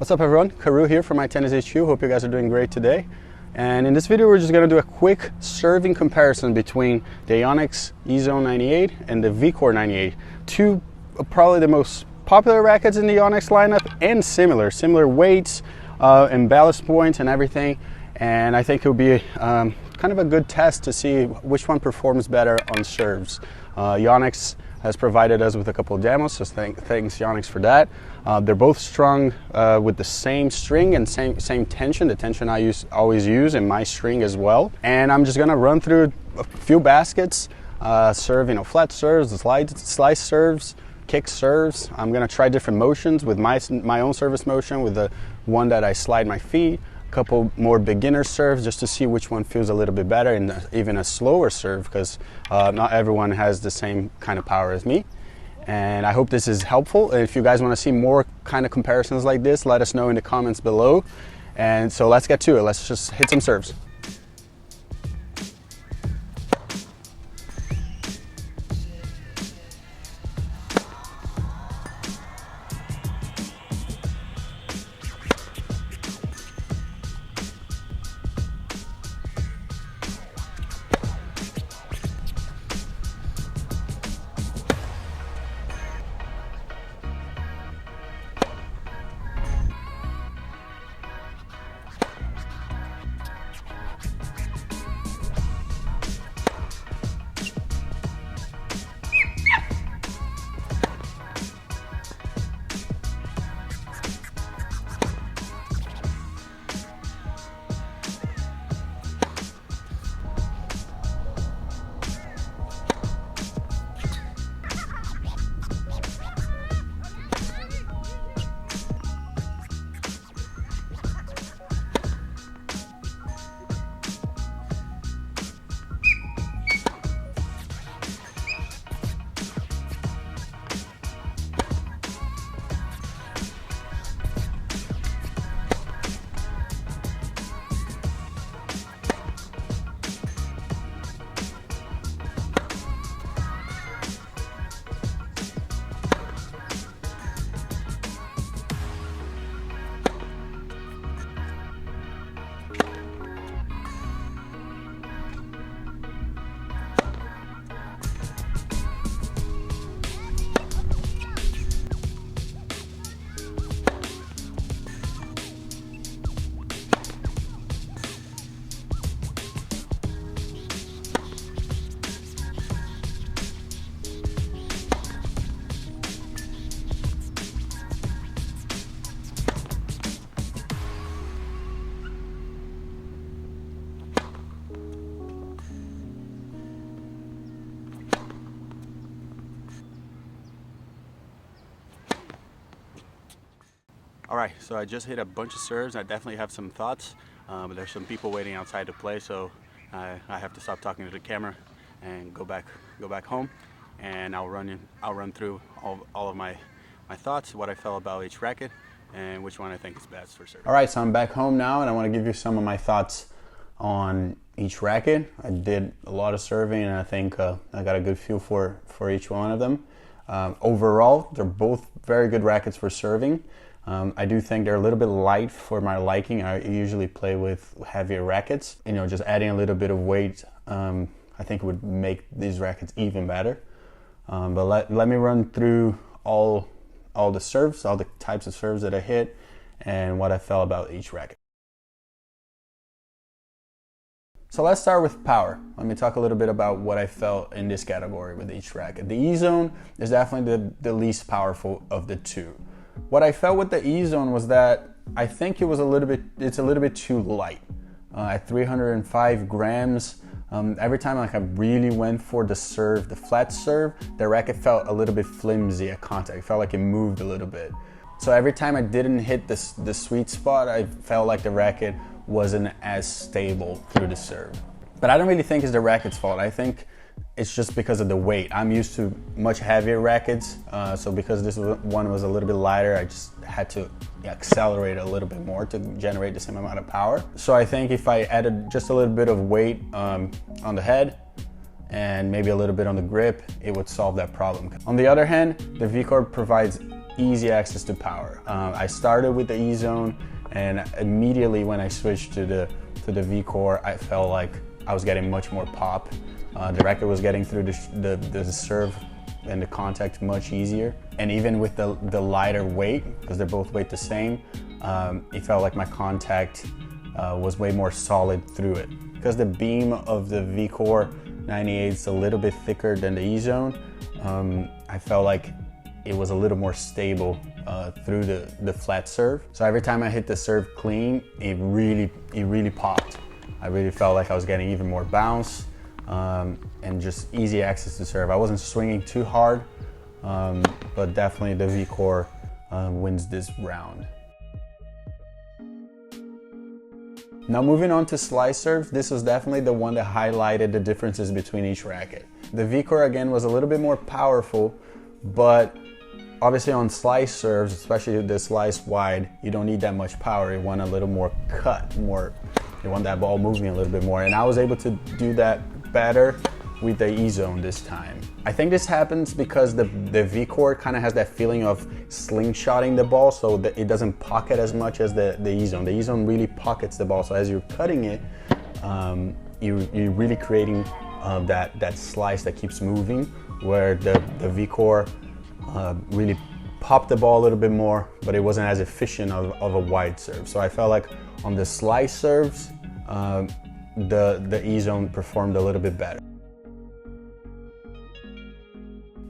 What's up everyone, Karu here from my Tennis HQ. Hope you guys are doing great today. And in this video we're just going to do a quick serving comparison between the Yonex EZONE 98 and the VCORE 98. Two probably the most popular rackets in the Yonex lineup, and similar weights and ballast points and everything. And I think it will be kind of a good test to see which one performs better on serves. Yonex has provided us with a couple of demos, so thanks Yonex for that. They're both strung with the same string and same tension, the tension I always use in my string as well. And I'm just gonna run through a few baskets, serve, flat serves, slice serves, kick serves. I'm gonna try different motions with my own service motion, with the one that I slide my feet, a couple more beginner serves just to see which one feels a little bit better, and even a slower serve, because not everyone has the same kind of power as me. And I hope this is helpful. If you guys want to see more kind of comparisons like this, let us know in the comments below. And so let's get to it. Let's just hit some serves. All right, so I just hit a bunch of serves. I definitely have some thoughts, but there's some people waiting outside to play, so I have to stop talking to the camera and go back home, and I'll run through all of my thoughts, what I felt about each racket, and which one I think is best for serving. All right, so I'm back home now, and I want to give you some of my thoughts on each racket. I did a lot of serving, and I think I got a good feel for each one of them. Overall, they're both very good rackets for serving. I do think they're a little bit light for my liking. I usually play with heavier rackets. Just adding a little bit of weight, I think would make these rackets even better. But let me run through all the serves, all the types of serves that I hit, and what I felt about each racket. So let's start with power. Let me talk a little bit about what I felt in this category with each racket. The EZONE is definitely the least powerful of the two. What I felt with the EZONE was that I think it's a little bit too light. At 305 grams, every time I really went for the serve, the flat serve, the racket felt a little bit flimsy at contact. It felt like it moved a little bit. So every time I didn't hit the sweet spot, I felt like the racket wasn't as stable through the serve. But I don't really think it's the racket's fault. I think it's just because of the weight. I'm used to much heavier rackets, so because this one was a little bit lighter, I just had to accelerate a little bit more to generate the same amount of power. So I think if I added just a little bit of weight on the head and maybe a little bit on the grip, it would solve that problem. On the other hand, the VCORE provides easy access to power. I started with the EZONE, and immediately when I switched to the VCORE, I felt like I was getting much more pop. The racket was getting through the serve and the contact much easier. And even with the lighter weight, because they're both weighed the same, it felt like my contact was way more solid through it. Because the beam of the VCORE 98 is a little bit thicker than the EZONE, I felt like it was a little more stable through the flat serve. So every time I hit the serve clean, it really popped. I really felt like I was getting even more bounce and just easy access to serve. I wasn't swinging too hard, but definitely the VCORE wins this round. Now moving on to slice serves, this was definitely the one that highlighted the differences between each racket. The VCORE again was a little bit more powerful, but obviously on slice serves, especially the slice wide, you don't need that much power. You want a little more cut, you want that ball moving a little bit more. And I was able to do that better with the EZONE this time. I think this happens because the VCORE kind of has that feeling of slingshotting the ball, so that it doesn't pocket as much as the EZONE. The EZONE really pockets the ball, so as you're cutting it, you're really creating that slice that keeps moving, where the VCORE really popped the ball a little bit more, but it wasn't as efficient of a wide serve. So I felt like on the slice serves, the EZONE performed a little bit better.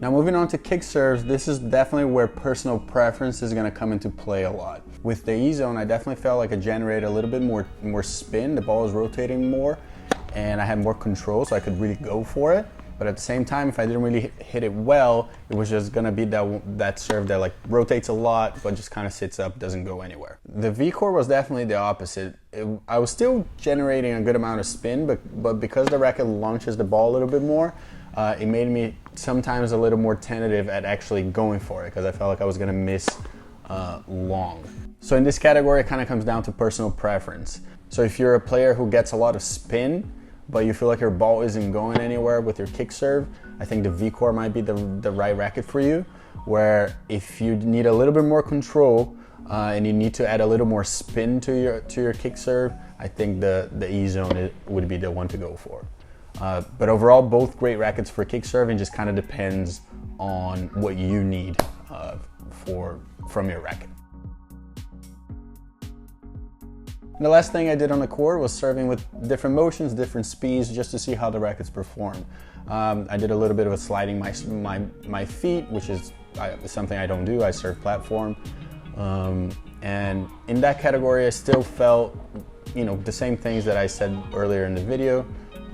Now moving on to kick serves, this is definitely where personal preference is going to come into play a lot. With the EZONE, I definitely felt like it generated a little bit more spin. The ball was rotating more, and I had more control, so I could really go for it. But at the same time, if I didn't really hit it well, it was just going to be that serve that like rotates a lot, but just kind of sits up, doesn't go anywhere. The VCORE was definitely the opposite. I was still generating a good amount of spin, but because the racket launches the ball a little bit more, it made me sometimes a little more tentative at actually going for it, because I felt like I was going to miss long. So in this category, it kind of comes down to personal preference. So if you're a player who gets a lot of spin, but you feel like your ball isn't going anywhere with your kick serve, I think the VCORE might be the right racket for you. Where if you need a little bit more control and you need to add a little more spin to your kick serve, I think the EZONE would be the one to go for. But overall, both great rackets for kick serving, just kind of depends on what you need from your racket. And the last thing I did on the court was serving with different motions, different speeds, just to see how the rackets perform. I did a little bit of a sliding my feet, which is something I don't do. I serve platform. And in that category, I still felt, the same things that I said earlier in the video.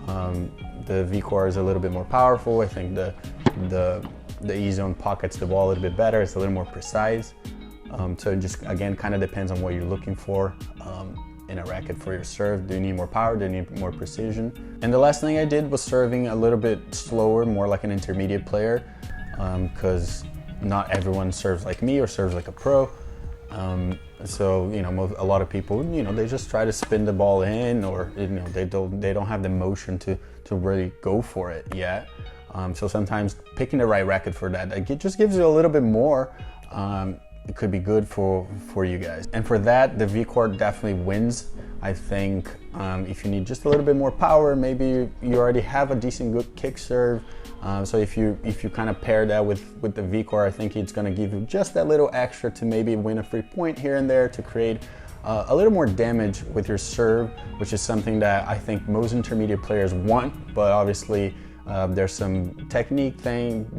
The VCORE is a little bit more powerful. I think the EZONE pockets the ball a little bit better. It's a little more precise. So it just, again, kind of depends on what you're looking for in a racket for your serve. Do you need more power? Do you need more precision? And the last thing I did was serving a little bit slower, more like an intermediate player, because not everyone serves like me or serves like a pro. So a lot of people, they just try to spin the ball in, or they don't have the motion to really go for it yet. So sometimes picking the right racket for that, it just gives you a little bit more. It could be good for you guys. And for that, the VCORE definitely wins. I think if you need just a little bit more power, maybe you already have a decent good kick serve. So if you kind of pair that with the VCORE, I think it's going to give you just that little extra to maybe win a free point here and there, to create a little more damage with your serve, which is something that I think most intermediate players want, but obviously there's some technique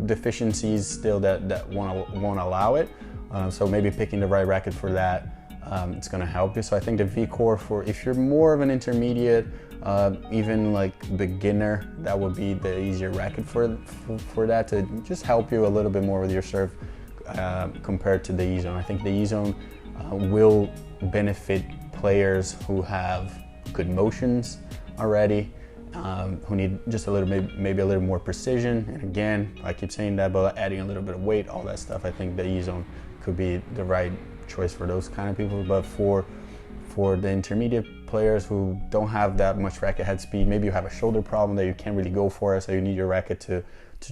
deficiencies still that won't allow it. So maybe picking the right racket for that, it's going to help you. So I think the VCORE, if you're more of an intermediate, even like beginner, that would be the easier racket for that, to just help you a little bit more with your serve compared to the EZONE. I think the EZONE will benefit players who have good motions already, who need just a little, maybe a little more precision. And again, I keep saying that, but adding a little bit of weight, all that stuff, I think the EZONE could be the right choice for those kind of people. But for the intermediate players who don't have that much racket head speed, maybe you have a shoulder problem that you can't really go for it, so you need your racket to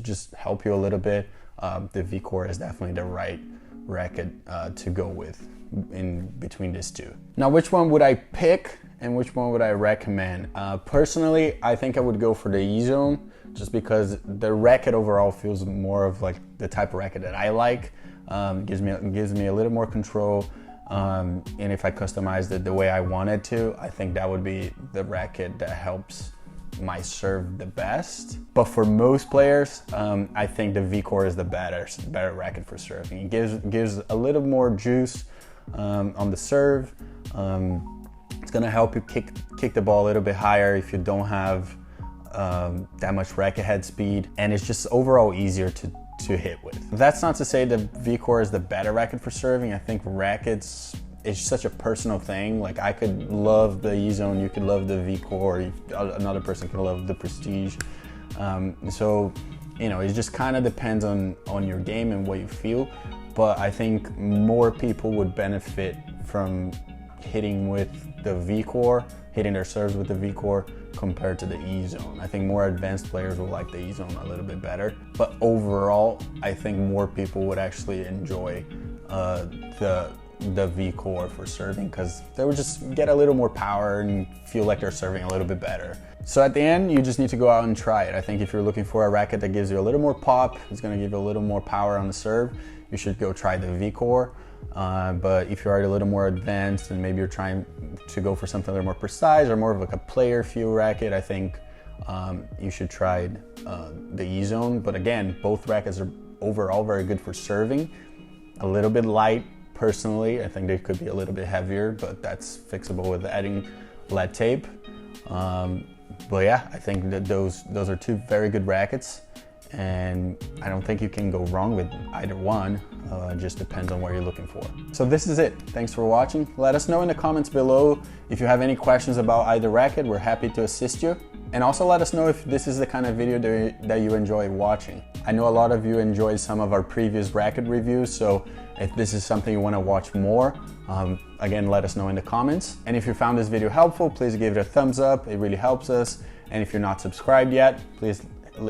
just help you a little bit, the VCORE is definitely the right racket to go with in between these two. Now, which one would I pick and which one would I recommend? Personally, I think I would go for the EZONE, just because the racket overall feels more of like the type of racket that I like. Gives me a little more control, and if I customized it the way I wanted to, I think that would be the racket that helps my serve the best. But for most players, I think the VCORE is the better racket for serving. It gives a little more juice on the serve. It's gonna help you kick the ball a little bit higher if you don't have that much racket head speed, and it's just overall easier to hit with. That's not to say the VCORE is the better racket for serving. I think rackets is such a personal thing. Like, I could love the EZONE, you could love the VCORE, another person could love the Prestige. So, you know, it just kind of depends on your game and what you feel. But I think more people would benefit from hitting with the VCORE, hitting their serves with the VCORE compared to the EZONE. I think more advanced players will like the EZONE a little bit better. But overall, I think more people would actually enjoy the VCORE for serving, because they would just get a little more power and feel like they're serving a little bit better. So at the end, you just need to go out and try it. I think if you're looking for a racket that gives you a little more pop, it's gonna give you a little more power on the serve, you should go try the VCORE. But if you're already a little more advanced and maybe you're trying to go for something a little more precise or more of like a player feel racket, I think you should try the EZONE. But again, both rackets are overall very good for serving. A little bit light, personally. I think they could be a little bit heavier, but that's fixable with adding lead tape. But yeah, I think that those are two very good rackets, and I don't think you can go wrong with either one. It just depends on what you're looking for. So this is it. Thanks for watching. Let us know in the comments below if you have any questions about either racket. We're happy to assist you. And also let us know if this is the kind of video that you enjoy watching. I know a lot of you enjoyed some of our previous racket reviews, so if this is something you want to watch more, again, let us know in the comments. And if you found this video helpful, please give it a thumbs up. It really helps us. And if you're not subscribed yet, please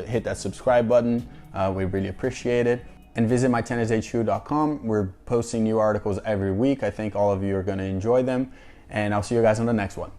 hit that subscribe button. We really appreciate it. And visit mytennishq.com. We're posting new articles every week. I think all of you are going to enjoy them. And I'll see you guys on the next one.